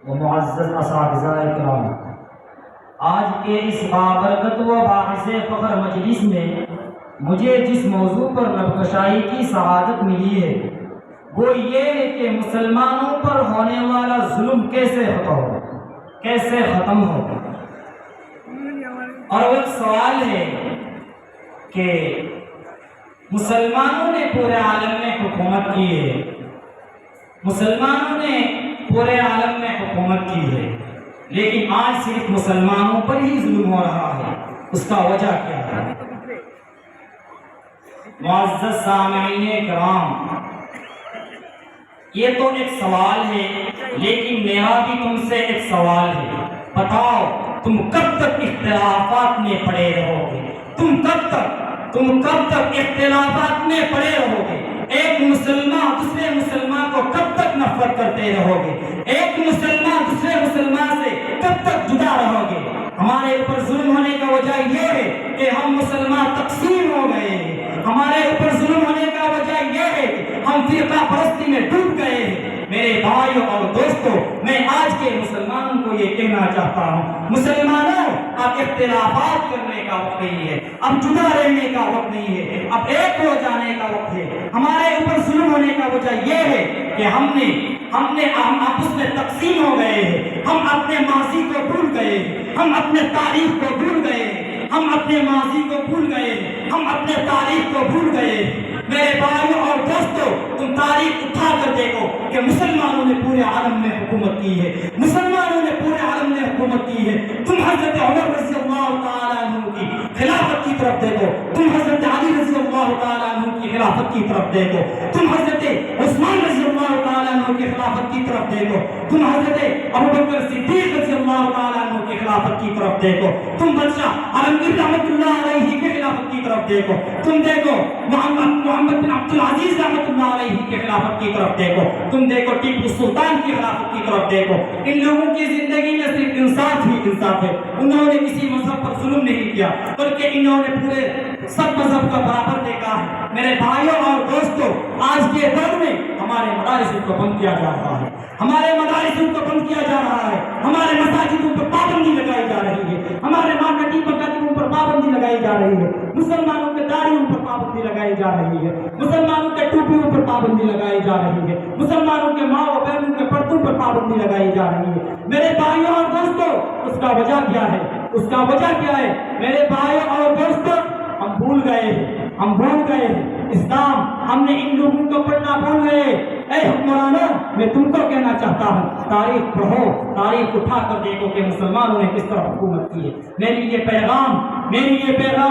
و معزز اساتذہ کرام، آج کے اس بابرکت و باعث فخر مجلس میں مجھے جس موضوع پر نبکشائی کی سعادت ملی ہے وہ یہ ہے کہ مسلمانوں پر ہونے والا ظلم کیسے ختم ہو۔ اور وہ ایک سوال ہے کہ مسلمانوں نے پورے عالم میں حکومت کی ہے، مسلمانوں نے پورے عالم میں حکومت کی ہے، لیکن آج صرف مسلمانوں پر ہی ظلم ہو رہا ہے، اس کا وجہ کیا ہے؟ معزز سامعین کرام، یہ تو ایک سوال ہے، لیکن میرا بھی تم سے ایک سوال ہے۔ بتاؤ تم کب تک اختلافات میں پڑے رہو گے؟ تم کب تک اختلافات میں پڑے رہو گے؟ ایک مسلمان دوسرے مسلمان کو کب تک نفرت کرتے رہو گے؟ ایک مسلمان دوسرے مسلمان سے کب تک جدا رہو گے؟ ہمارے اوپر ظلم ہونے کا وجہ یہ ہے کہ ہم مسلمان تقسیم ہو گئے ہیں، ہمارے اوپر ظلم ہونے کا وجہ یہ ہے کہ ہم فرقہ پرستی میں ڈوب گئے ہیں۔ میرے بھائیوں اور دوستوں، میں آج کے مسلمانوں کو یہ کہنا چاہتا ہوں، مسلمانوں اب اختلافات کرنے کا وقت نہیں ہے، اب جدا رہنے کا وقت نہیں ہے، اب ایک ہو جانے کا وقت ہے۔ ہمارے اوپر ظلم ہونے کا وجہ یہ ہے کہ ہم آپس میں تقسیم ہو گئے ہیں، ہم اپنے ماضی کو بھول گئے ہیں، ہم اپنے تاریخ کو بھول گئے ہیں، ہم اپنے ماضی کو بھول گئے ہیں، ہم اپنے تاریخ کو بھول گئے ہیں۔ میرے بھائیوں اور دوستوں، تم تاریخ اٹھا کر دیکھو کہ مسلمانوں نے پورے عالم میں حکومت کی ہے، مسلمانوں نے پورے عالم میں حکومت کی ہے۔ تم حضرت عمر رضی اللہ تعالیٰ عنہ کی خلافت کی طرف دیکھو، تم حضرت علی رضی اللہ تعالیٰ عنہ کی خلافت کی طرف دیکھو، تم حضرت عثمان رضی اللہ تعالیٰ عنہ کی خلافت کی طرف دیکھو، تم حضرت ابوبکر صدیق رضی اللہ تعالیٰ عنہ کی خلافت کی طرف دیکھو، تم بادشاہ عالمگیر رحمۃ اللہ علیہ کی خلافت کی طرف دیکھو، تم دیکھو محمد بن عبد العزیز رحمۃ اللہ علیہ کی خلافت کی طرف دیکھو، تم دیکھو ٹیپو سلطان کی خلافت کی طرف دیکھو۔ ان لوگوں کی زندگی میں صرف انصاف ہی انصاف ہے، انہوں نے کسی مذہب پر ظلم نہیں کیا، بلکہ انہوں نے پورے سب مذہب کا برابر دیکھا ہے۔ میرے بھائیوں اور دوستوں، آج کے دور میں ہمارے مدارس کو بند کیا جا رہا ہے، ہمارے مدارس کو بند کیا جا رہا ہے، ہمارے مساجدوں پر پابندی لگائی جا رہی ہے، ہمارے مارکیٹنگ مکاتبوں پر پابندی لگائی جا رہی ہے، مسلمانوں کے داڑھیوں پر پابندی لگائی جا رہی ہے، مسلمانوں کے ٹوپیوں پر پابندی لگائی جا رہی ہے، مسلمانوں کے ماں و بہنوں کے پردوں پر پابندی لگائی جا رہی ہے۔ میرے بھائیوں اور دوستوں، اس کا وجہ کیا ہے؟ اس کا وجہ کیا ہے؟ میرے بھائیوں اور دوستوں، ہم بھول گئے اسلام، ہم نے ان لوگوں کو پڑھنا بھول گئے۔ اے حکمرانوں، میں تم کو کہنا چاہتا ہوں، تاریخ پڑھو، تاریخ اٹھا کر دیکھو کہ مسلمانوں نے کس طرح حکومت کی ہے۔ میری یہ پیغام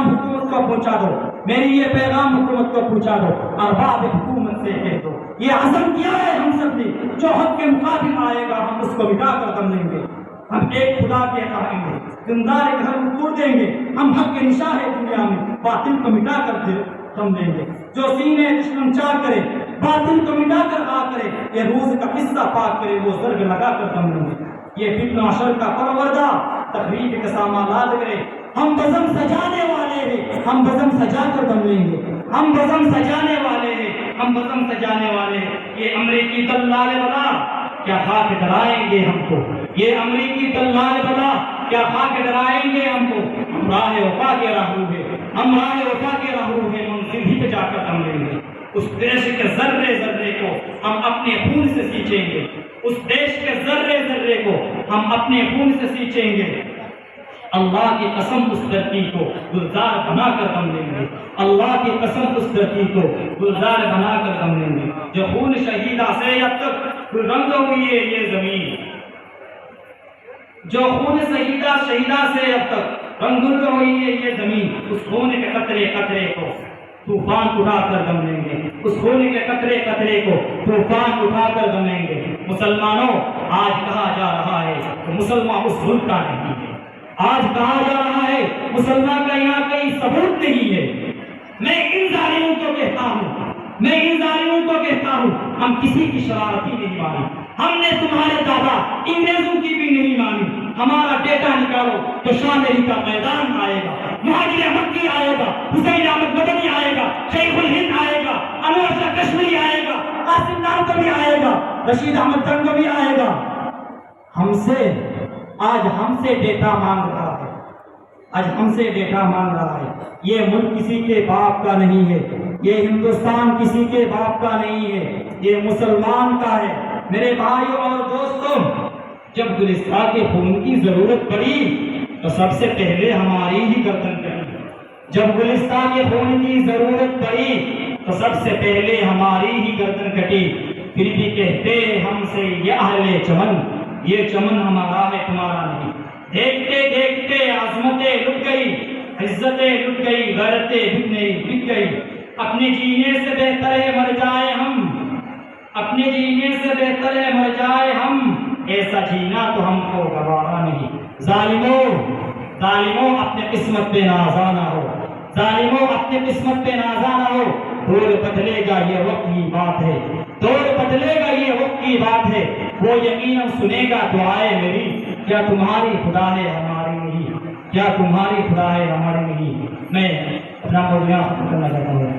حکومت کو پہنچا دو، میری یہ پیغام حکومت کو پہنچا دو، ارباب حکومت سے کہہ دو، یہ عزم کیا ہے ہم سب نے، جو حق کے مقابل آئے گا ہم اس کو مٹا کر دم لیں گے، ہم ایک خدا کے قائم ہیں، زندار گھر توڑ دیں گے، ہم حق کے نشاں ہے دنیا میں، باطل کو مٹا کر دم دیں گے۔ جو سینے دشمن چاک کرے، باطل کو مٹا کر آ کرے، یہ روز کا قصہ پاک کرے، وہ ضرب لگا کر دم لیں گے۔ یہ فتنہ شر کا پروردہ تخریب کا سامان لاد کرے، ہم بزم سجانے والے ہیں، ہم بزم سجا کر دم لیں گے، ہم بزم سجانے والے ہیں، ہم بزم سجانے والے ہیں۔ یہ امریکی دلال بلا کیا خاک ڈرائیں گے ہم کو، یہ امریکی دلال بلا کیا خاک ڈرائیں گے ہم کو، ہم راہ وفا کے راہرو ہیں، ہم راہ وفا کے راہرو ہیں، منزل ہی پہ جا کر دم لیں گے۔ اس دیش کے ذرے ذرے کو ہم اپنے خون سے سینچیں گے، اس دیش کے ذرے ذرے کو ہم اپنے خون سے سینچیں گے۔ اللہ کی قسم اس دھرتی کو گلزار بنا کر دم لیں گے، اللہ کی قسم اس دھرتی کو گلزار بنا کر دم لیں گے۔ جو خون شہیدہ سے اب تک رنگ ہوئی ہے یہ زمین، جو خون شہیدہ سے اب تک رنگ ہوئی ہے یہ زمین، اس خون کے قطرے قطرے کو طوفان اٹھا کر دم لیں گے، اس خون کے قطرے قطرے کو طوفان اٹھا کر دم لیں گے۔ مسلمانوں، آج کہا جا رہا ہے کہ مسلمان اس ملک کا نہیں ہے، آج کہا جا رہا ہے مسلمان کا یہاں کوئی ثبوت نہیں ہے۔ میں ان ظالموں کو کہتا ہوں، ہم کسی کی شرارت ہی نہیں مانی، ہم نے تمہارے دادا انگریزوں کی بھی نہیں مانی۔ ہمارا ڈیٹا نکالو تو شاہ میری کا میدان آئے گا، مہاجر مکی آئے گا، حسین احمد مدنی آئے گا، شیخ الہند آئے گا، انور شاہ کشمیری آئے گا، قاسم نام کا بھی آئے گا، رشید احمد جنگ بھی آئے گا۔ آج ہم سے ڈیٹا مانگ رہا ہے، آج ہم سے ڈیٹا مانگ رہا ہے۔ یہ ملک کسی کے باپ کا نہیں ہے، یہ ہندوستان کسی کے باپ کا نہیں ہے، یہ مسلمان کا ہے۔ میرے بھائیوں اور دوستوں، جب گلستان کے خون کی ضرورت پڑی تو سب سے پہلے ہماری ہی گردن کٹی۔ جب گلستان کے خون کی ضرورت پڑی تو سب سے پہلے ہماری ہی گردن کٹی۔ پھر بھی کہتے ہیں ہم سے یہ اہل چمن، یہ چمن ہمارا ہے تمہارا نہیں۔ دیکھتے دیکھتے عظمتیں لٹ گئی، عزتیں لٹ گئی، غیرتیں بک گئی۔ اپنے جینے سے بہتر ہے مر جائے ہم، اپنے جینے سے بہتر ہے مر جائے ہم، ایسا جینا تو ہم کو گوارا نہیں۔ ظالموں اپنے قسمت پہ نازا نہ ہو، ظالموں اپنے قسمت پہ نازا نہ ہو۔ دور بدلے گا یہ وقت کی بات ہے، دور بدلے گا یہ وقت کی بات ہے۔ وہ یقیناً سنے گا دعائیں میری، کیا تمہاری خدا ہے ہماری نہیں، کیا تمہاری خدا ہے ہماری نہیں۔ میں اپنا موضوع ختم کرنا چاہتا ہوں۔